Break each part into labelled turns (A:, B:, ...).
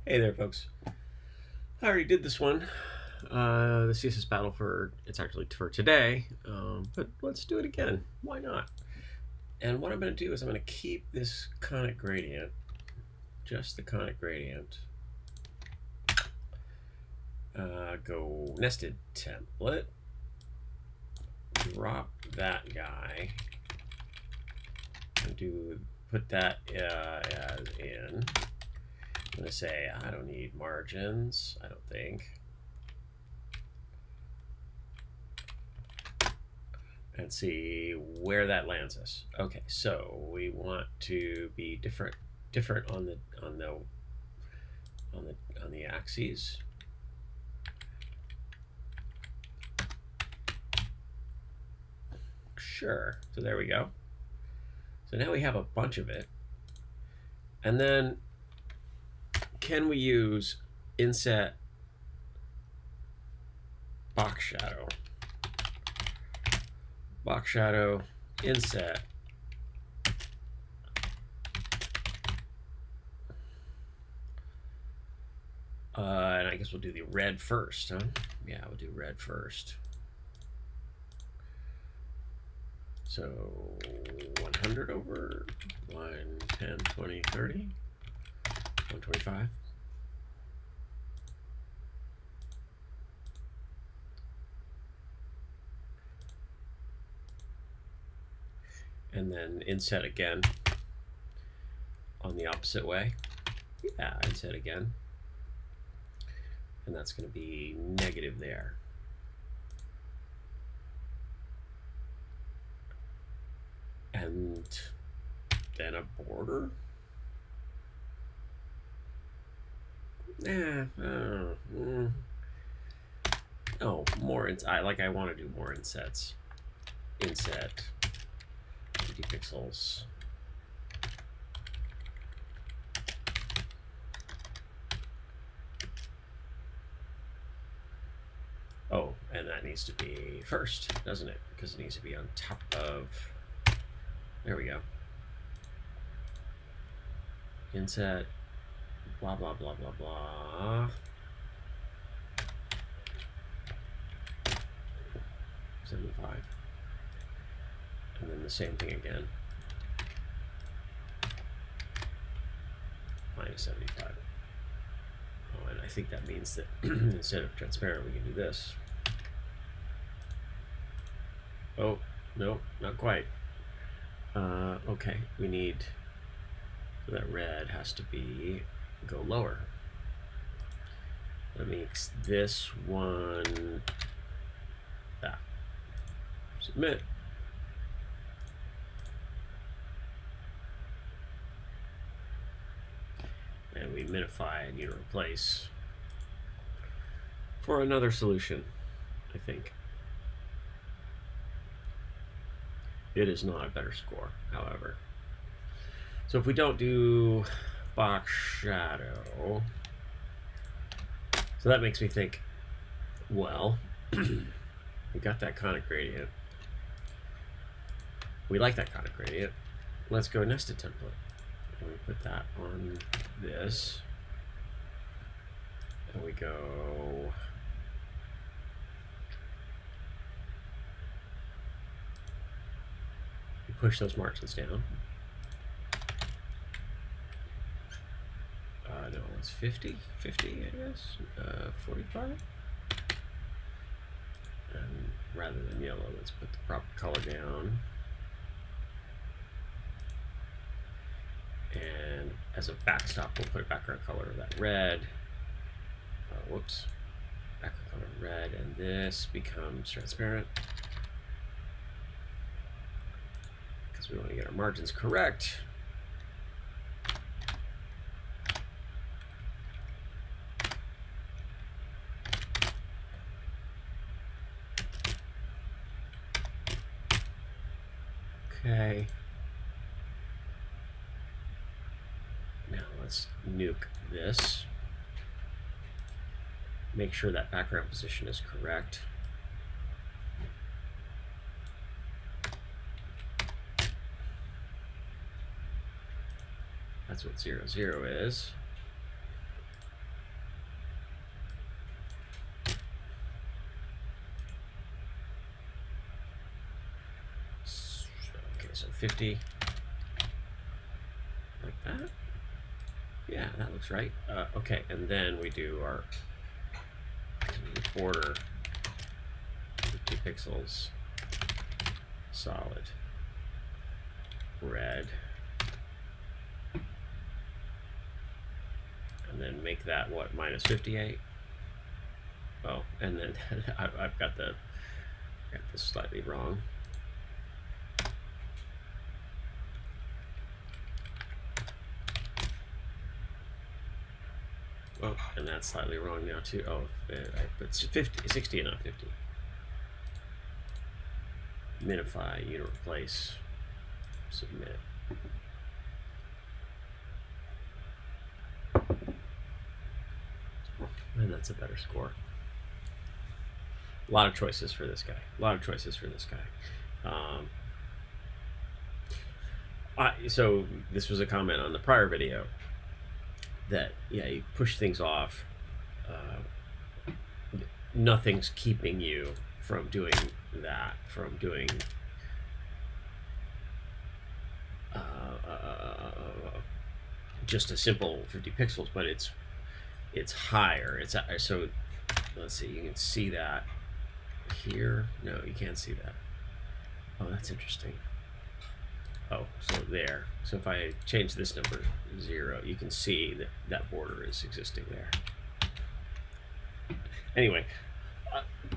A: Hey there, folks. I already did this one, the CSS Battle it's actually for today, but let's do it again. Why not? And what I'm going to do is I'm going to keep this conic gradient, just the conic gradient, go nested template, drop that guy, and put that as in. I'm going to say I don't need margins, I don't think. And see where that lands us. Okay, so we want to be different on the axes. Sure. So there we go. So now we have a bunch of it. And then can we use inset box shadow? Box shadow inset. And I guess we'll do the red first, huh? Yeah, we'll do red first. So 100 over 1, 10, 20, 30, 125. And then inset again on the opposite way. Yeah, inset again. And that's going to be negative there. And then a border. Oh, more. I want to do more insets. Inset 50 pixels. Oh, and that needs to be first, doesn't it? Because it needs to be on top of. There we go. Inset. Blah blah blah blah blah. 75. And then the same thing again. Minus 75. Oh, and I think that means that instead of transparent, we can do this. Oh, no, not quite. Okay, we need, so that red has to go lower. That makes this one that. Submit. And we minify and need to replace for another solution, I think. It is not a better score, however. So if we don't do box shadow, so that makes me think, well, we got that conic gradient. We like that conic gradient. Let's go nested template. And we put that on this. And we go push those margins down. No, it's 50, I guess, 45. And rather than yellow, let's put the proper color down. And as a backstop, we'll put a background color of that red. Whoops, background color red, and this becomes transparent. We want to get our margins correct. Okay. Now let's nuke this. Make sure that background position is correct. That's what 0, 0 is. 50, like that. Yeah, that looks right. Okay, and then we do our border, 50 pixels, solid, red, and then make that what, minus 58? Oh, and then I've got this slightly wrong. Oh, and that's slightly wrong now too. Oh, I put 50, 60 and not 50. Minify, unit replace, submit. And that's a better score. A lot of choices for this guy. So this was a comment on the prior video that, yeah, you push things off. Nothing's keeping you from doing that, from doing just a simple 50 pixels, but it's higher. It's so let's see, you can see that here. No, you can't see that. Oh, that's interesting. Oh, so there. So if I change this number 0, you can see that that border is existing there. Anyway,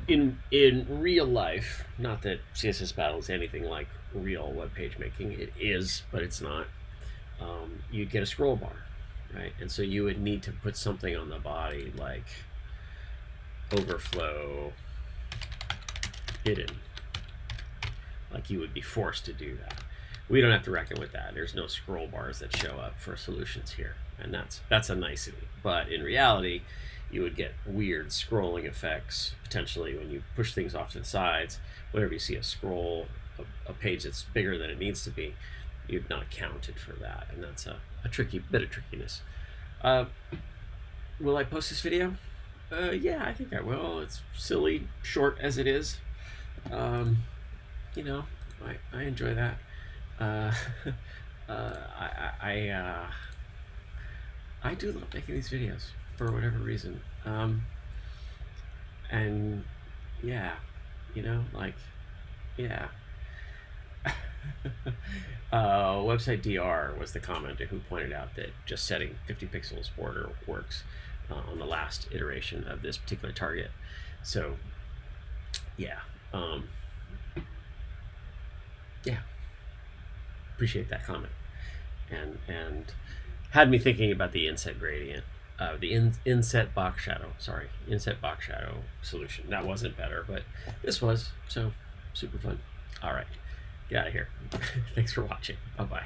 A: in real life, not that CSS Battle is anything like real web page making. It is, but it's not. You'd get a scroll bar, right? And so you would need to put something on the body like overflow hidden. Like you would be forced to do that. We don't have to reckon with that. There's no scroll bars that show up for solutions here, and that's a nicety. But in reality, you would get weird scrolling effects potentially when you push things off to the sides. Whenever you see a scroll, a page that's bigger than it needs to be, you've not accounted for that, and that's a tricky bit of trickiness. Will I post this video? Yeah, I think I will. It's silly, short as it is. You know, I enjoy that. I do love making these videos for whatever reason. And yeah, you know, like, yeah. Website DR was the commenter who pointed out that just setting 50 pixels border works on the last iteration of this particular target. So yeah, yeah, appreciate that comment, and had me thinking about the inset gradient, the inset box shadow. Sorry, inset box shadow solution. That wasn't better, but this was, so super fun. All right, get out of here. Thanks for watching. Bye bye.